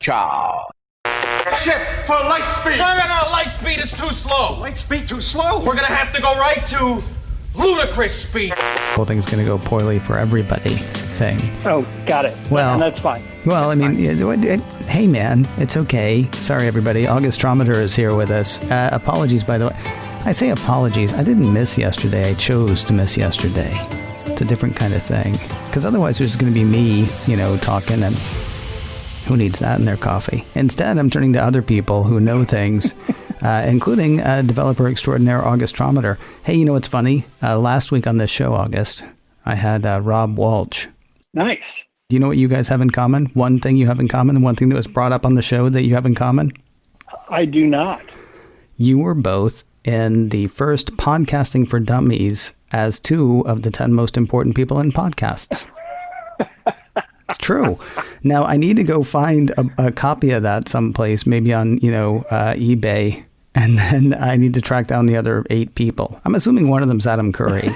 Ciao. Shift for light speed. No. Light speed is too slow. Light speed too slow? We're going to have to go right to ludicrous speed. Whole thing's going to go poorly for everybody thing. Oh, got it. Well, and that's fine. Well, I mean, hey, man, it's okay. Sorry, everybody. August Trometer is here with us. Apologies, by the way. I say apologies. I didn't miss yesterday. I chose to miss yesterday. It's a different kind of thing. Because otherwise, there's going to be me, talking, and who needs that in their coffee? Instead, I'm turning to other people who know things, including developer extraordinaire August Trometer. Hey, you know what's funny? Last week on this show, August, I had Rob Walsh. Nice. Do you know what you guys have in common? One thing you have in common, and one thing that was brought up on the show that you have in common? I do not. You were both in the first Podcasting for Dummies as 2 of the 10 most important people in podcasts. It's true. Now, I need to go find a copy of that someplace, maybe on, eBay, and then I need to track down the other 8 people. I'm assuming one of them's Adam Curry.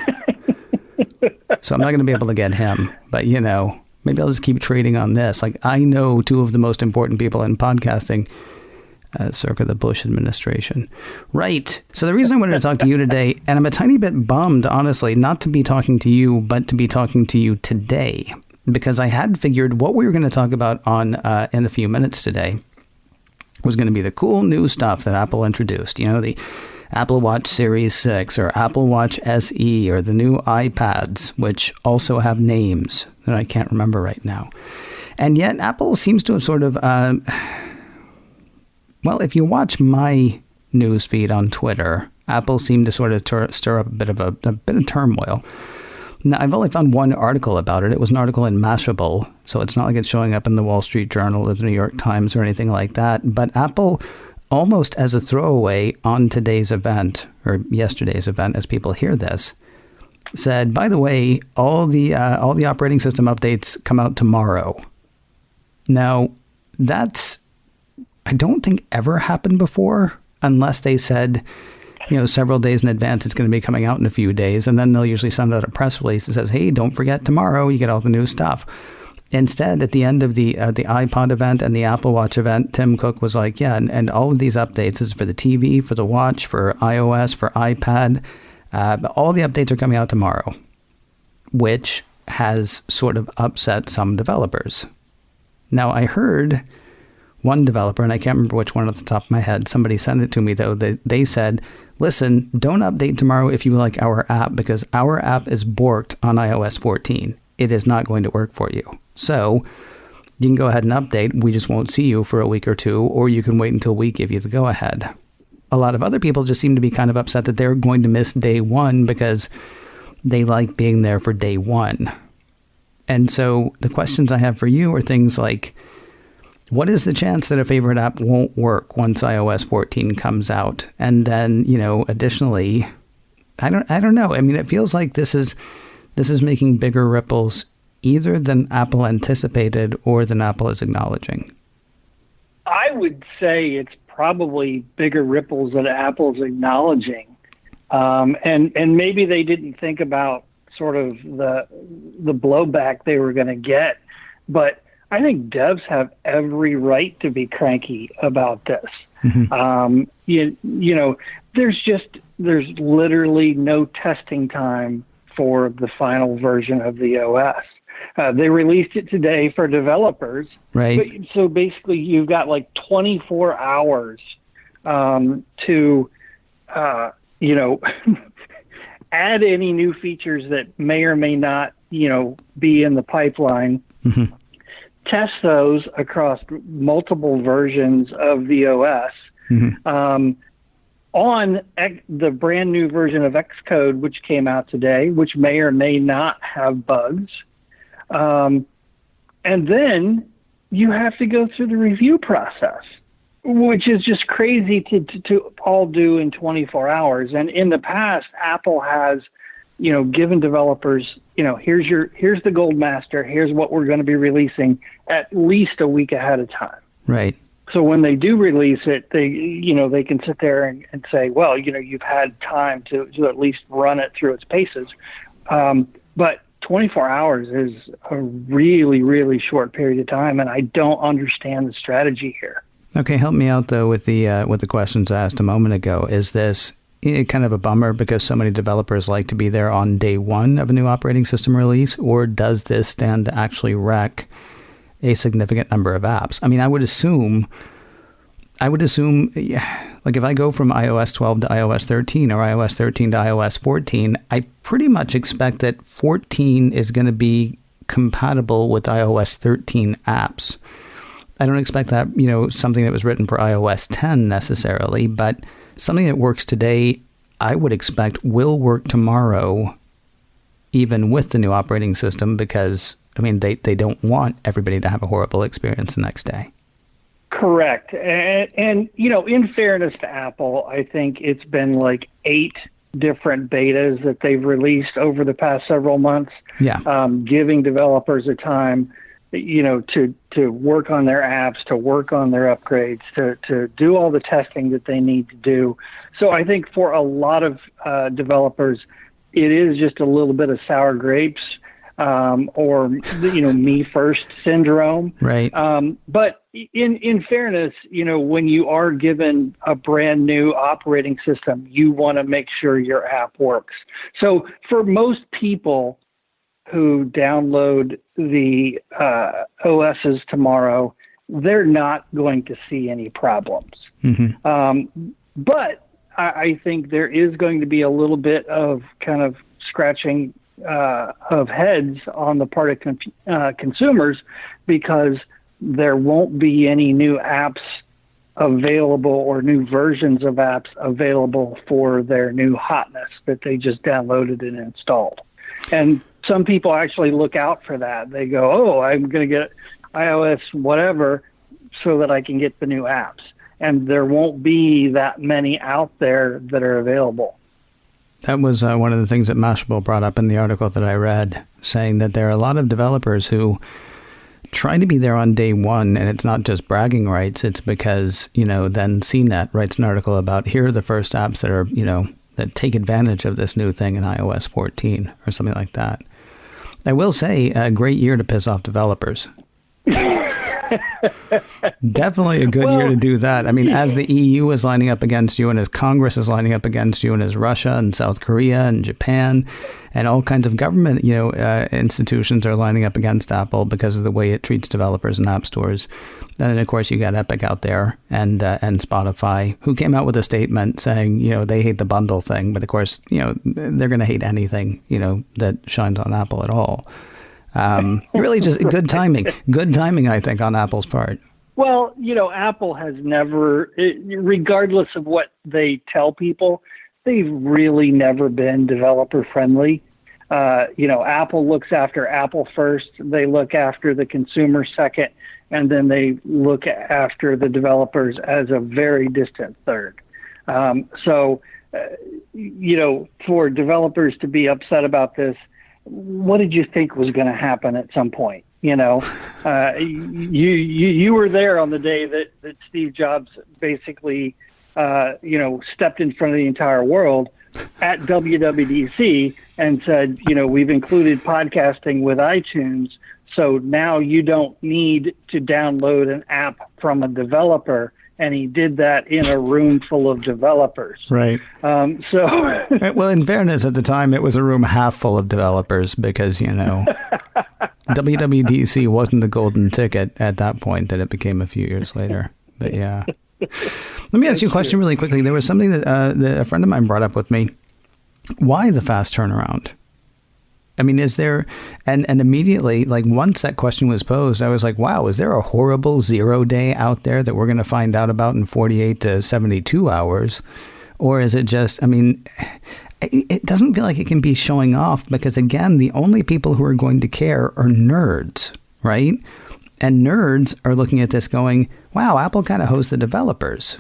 So I'm not going to be able to get him, but, maybe I'll just keep trading on this. Like, I know 2 of the most important people in podcasting, circa the Bush administration. Right. So the reason I wanted to talk to you today, and I'm a tiny bit bummed, honestly, not to be talking to you, but to be talking to you today, because I had figured what we were going to talk about on in a few minutes today was going to be the cool new stuff that Apple introduced. The Apple Watch Series 6 or Apple Watch SE or the new iPads, which also have names that I can't remember right now. And yet Apple seems to have sort of, if you watch my news feed on Twitter, Apple seemed to sort of stir up a bit of turmoil. Now, I've only found one article about it. It was an article in Mashable, so it's not like it's showing up in the Wall Street Journal or the New York Times or anything like that. But Apple, almost as a throwaway on today's event, or yesterday's event as people hear this, said, by the way, all the operating system updates come out tomorrow. Now, that's, I don't think ever happened before, unless they said, several days in advance, it's going to be coming out in a few days. And then they'll usually send out a press release that says, hey, don't forget tomorrow, you get all the new stuff. Instead, at the end of the iPod event and the Apple Watch event, Tim Cook was like, yeah, and all of these updates is for the TV, for the watch, for iOS, for iPad. All the updates are coming out tomorrow, which has sort of upset some developers. Now, I heard one developer, and I can't remember which one off the top of my head, somebody sent it to me, though, they said, listen, don't update tomorrow if you like our app, because our app is borked on iOS 14. It is not going to work for you. So you can go ahead and update. We just won't see you for a week or 2, or you can wait until we give you the go ahead. A lot of other people just seem to be kind of upset that they're going to miss day 1 because they like being there for day 1. And so the questions I have for you are things like, what is the chance that a favorite app won't work once iOS 14 comes out? And then, additionally, I don't know. I mean, it feels like this is making bigger ripples either than Apple anticipated or than Apple is acknowledging. I would say it's probably bigger ripples than Apple's acknowledging. And maybe they didn't think about sort of the blowback they were going to get. But I think devs have every right to be cranky about this. Mm-hmm. There's literally no testing time for the final version of the OS. They released it today for developers. Right. So basically you've got like 24 hours to, add any new features that may or may not, be in the pipeline. Mm-hmm. Test those across multiple versions of the OS. Mm-hmm. On the brand new version of Xcode, which came out today, which may or may not have bugs. And then you have to go through the review process, which is just crazy to all do in 24 hours. And in the past, Apple has, given developers, here's the gold master, here's what we're going to be releasing at least a week ahead of time. Right. So when they do release it, they can sit there and say, well, you've had time to at least run it through its paces. But 24 hours is a really, really short period of time, and I don't understand the strategy here. Okay, help me out though with the questions I asked a moment ago. Is this kind of a bummer because so many developers like to be there on day one of a new operating system release, or does this stand to actually wreck a significant number of apps? I mean, I would assume, like if I go from iOS 12 to iOS 13 or iOS 13 to iOS 14, I pretty much expect that 14 is going to be compatible with iOS 13 apps. I don't expect that, something that was written for iOS 10 necessarily, but something that works today, I would expect will work tomorrow, even with the new operating system, because, they don't want everybody to have a horrible experience the next day. Correct. And in fairness to Apple, I think it's been like 8 different betas that they've released over the past several months, giving developers a time, to work on their apps, to work on their upgrades, to do all the testing that they need to do. So I think for a lot of developers, it is just a little bit of sour grapes, or me first syndrome. Right. But in fairness, when you are given a brand new operating system, you want to make sure your app works. So for most people who download the OSs tomorrow, they're not going to see any problems. Mm-hmm. But I think there is going to be a little bit of kind of scratching of heads on the part of consumers, because there won't be any new apps available or new versions of apps available for their new hotness that they just downloaded and installed. And some people actually look out for that. They go, oh, I'm going to get iOS whatever so that I can get the new apps. And there won't be that many out there that are available. That was one of the things that Mashable brought up in the article that I read, saying that there are a lot of developers who try to be there on day one, and it's not just bragging rights. It's because, then CNET writes an article about here are the first apps that are, that take advantage of this new thing in iOS 14 or something like that. I will say a great year to piss off developers. Definitely a good year to do that. As the EU is lining up against you, and as Congress is lining up against you, and as Russia and South Korea and Japan and all kinds of government, institutions are lining up against Apple because of the way it treats developers and app stores. And then, of course, you got Epic out there and Spotify, who came out with a statement saying, they hate the bundle thing. But of course, they're going to hate anything, that shines on Apple at all. Really just good timing. Good timing, I think, on Apple's part. Well, Apple has never, regardless of what they tell people, they've really never been developer friendly. Apple looks after Apple first. They look after the consumer second. And then they look after the developers as a very distant third. So, for developers to be upset about this, what did you think was going to happen at some point? You were there on the day that Steve Jobs basically, stepped in front of the entire world at WWDC and said, we've included podcasting with iTunes. So now you don't need to download an app from a developer. And he did that in a room full of developers. Right. Well, in fairness, at the time, it was a room half full of developers because, WWDC wasn't the golden ticket at that point that it became a few years later. But yeah. Let me ask you a question really quickly. There was something that a friend of mine brought up with me. Why the fast turnaround? Is there, and immediately, like once that question was posed, I was like, wow, is there a horrible 0 day out there that we're going to find out about in 48 to 72 hours? Or is it just, it doesn't feel like it can be showing off because, again, the only people who are going to care are nerds, right? And nerds are looking at this going, wow, Apple kind of hosts the developers.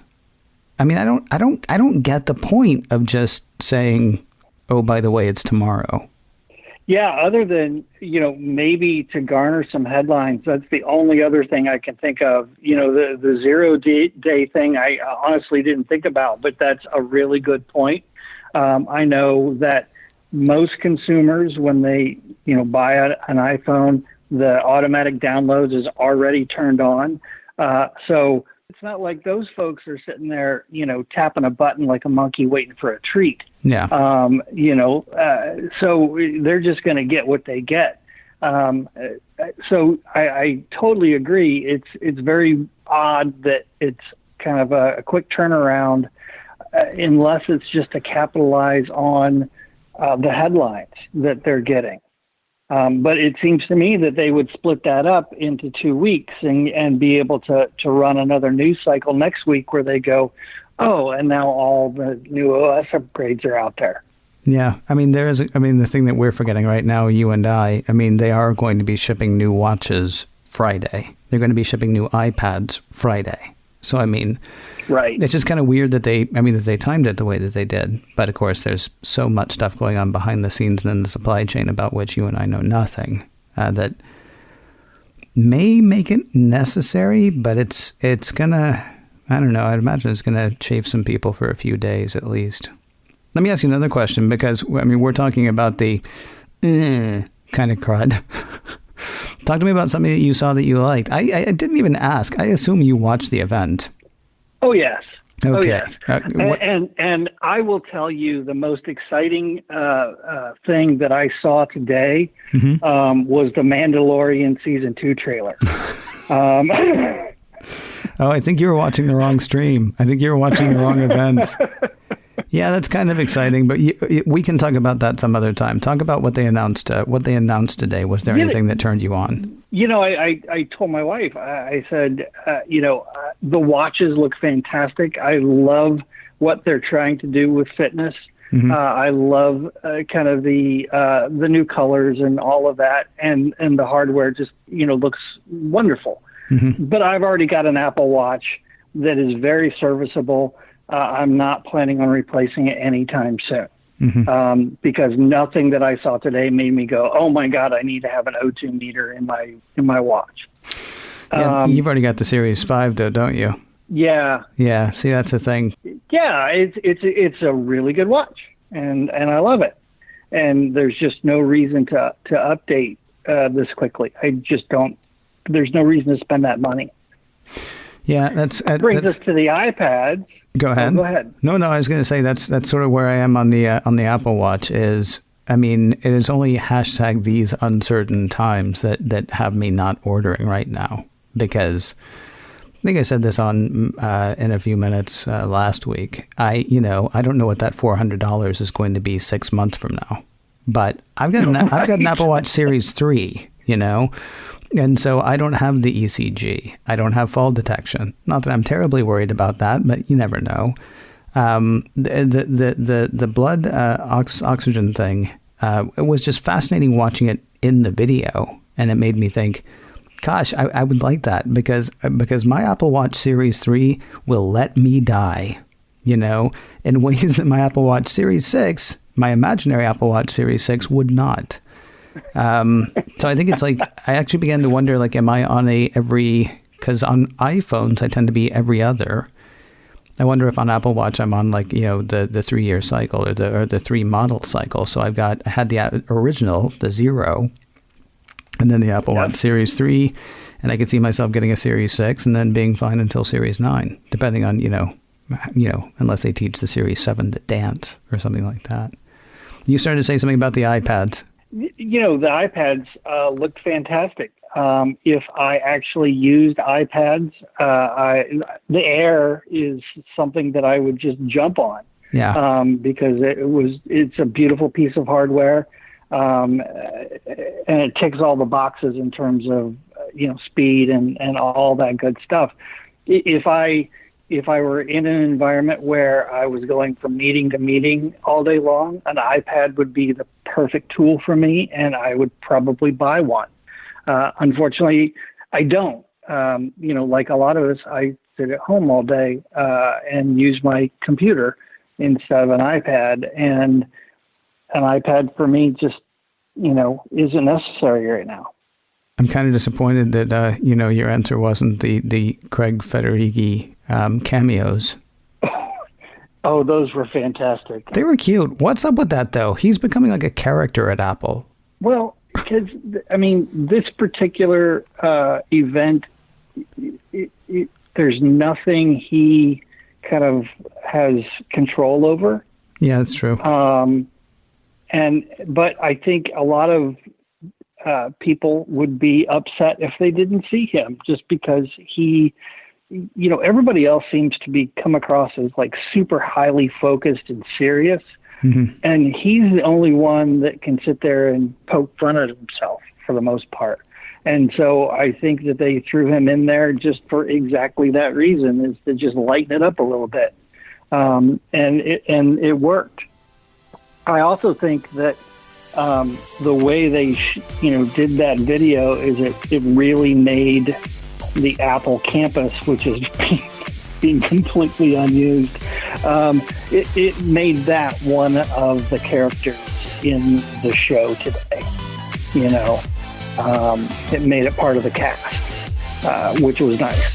I don't get the point of just saying, oh, by the way, it's tomorrow. Yeah, other than, maybe to garner some headlines, that's the only other thing I can think of. The 0 day thing, I honestly didn't think about, but that's a really good point. I know that, most consumers, when they, buy an iPhone, the automatic downloads is already turned on. So it's not like those folks are sitting there, tapping a button like a monkey waiting for a treat. Yeah. So they're just going to get what they get. So I totally agree. It's very odd that it's kind of a quick turnaround, unless it's just to capitalize on the headlines that they're getting. But it seems to me that they would split that up into 2 weeks and be able to run another news cycle next week where they go, oh, and now all the new OS upgrades are out there. Yeah. I mean, the thing that we're forgetting right now, you and I mean, they are going to be shipping new watches Friday. They're going to be shipping new iPads Friday. So, I mean, right. It's just kind of weird that they timed it the way that they did. But of course, there's so much stuff going on behind the scenes and in the supply chain about which you and I know nothing, that may make it necessary, but it's gonna, I don't know, I'd imagine it's gonna chafe some people for a few days at least. Let me ask you another question, because, I mean, we're talking about the kind of crud. Talk to me about something that you saw that you liked. I didn't even ask. I assume you watched the event. Oh, yes. Okay. Oh, yes. And I will tell you the most exciting thing that I saw today was the Mandalorian Season 2 trailer. Oh, I think you were watching the wrong stream. I think you were watching the wrong event. Yeah, that's kind of exciting, but we can talk about that some other time. Talk about what they announced. What they announced today. Was there anything that turned you on? I told my wife. I said, the watches look fantastic. I love what they're trying to do with fitness. Mm-hmm. I love kind of the new colors and all of that, and the hardware just looks wonderful. Mm-hmm. But I've already got an Apple Watch that is very serviceable. I'm not planning on replacing it anytime soon, because nothing that I saw today made me go, "Oh my God, I need to have an O2 meter in my watch." Yeah, you've already got the Series 5, though, don't you? Yeah. Yeah. See, that's the thing. Yeah, it's a really good watch, and I love it. And there's just no reason to update this quickly. I just don't. There's no reason to spend that money. Yeah, that brings us to the iPads. Go ahead. Go ahead. No, I was going to say that's sort of where I am on the Apple Watch. Is, I mean, it is only hashtag these uncertain times that have me not ordering right now, because I think I said this on in a few minutes last week. I don't know what that $400 is going to be 6 months from now, but I've got an Apple Watch Series 3. And so I don't have the ECG. I don't have fall detection. Not that I'm terribly worried about that, but you never know. The blood oxygen thing, it was just fascinating watching it in the video, and it made me think, gosh, I would like that, because my Apple Watch Series 3 will let me die, in ways that my Apple Watch Series 6, my imaginary Apple Watch Series 6, would not. So I think it's like, I actually began to wonder, like, am I on because on iPhones, I tend to be every other. I wonder if on Apple Watch, I'm on the 3-year cycle or the 3 model cycle. So I had the original, the 0, and then the Apple Watch Series 3, and I could see myself getting a Series 6 and then being fine until Series 9, depending on, unless they teach the Series 7 to dance or something like that. You started to say something about the iPads. The iPads looked fantastic. If I actually used iPads, the Air is something that I would just jump on. Yeah. Because it's a beautiful piece of hardware, and it ticks all the boxes in terms of speed and all that good stuff. If I were in an environment where I was going from meeting to meeting all day long, an iPad would be the perfect tool for me, and I would probably buy one. Unfortunately, I don't. Like a lot of us, I sit at home all day and use my computer instead of an iPad, and an iPad for me just, isn't necessary right now. I'm kind of disappointed that, your answer wasn't the Craig Federighi cameos. Oh, those were fantastic. They were cute. What's up with that, though? He's becoming like a character at Apple. Well, because, I mean, this particular event, there's nothing he kind of has control over. Yeah, that's true. But I think a lot of people would be upset if they didn't see him, just because he, everybody else seems to be come across as like super highly focused and serious. Mm-hmm. And he's the only one that can sit there and poke fun at himself for the most part. And so I think that they threw him in there just for exactly that reason, is to just lighten it up a little bit. And it worked. I also think that the way they did that video is it really made the Apple campus, which is being completely unused, it made that one of the characters in the show today. It made it part of the cast, which was nice.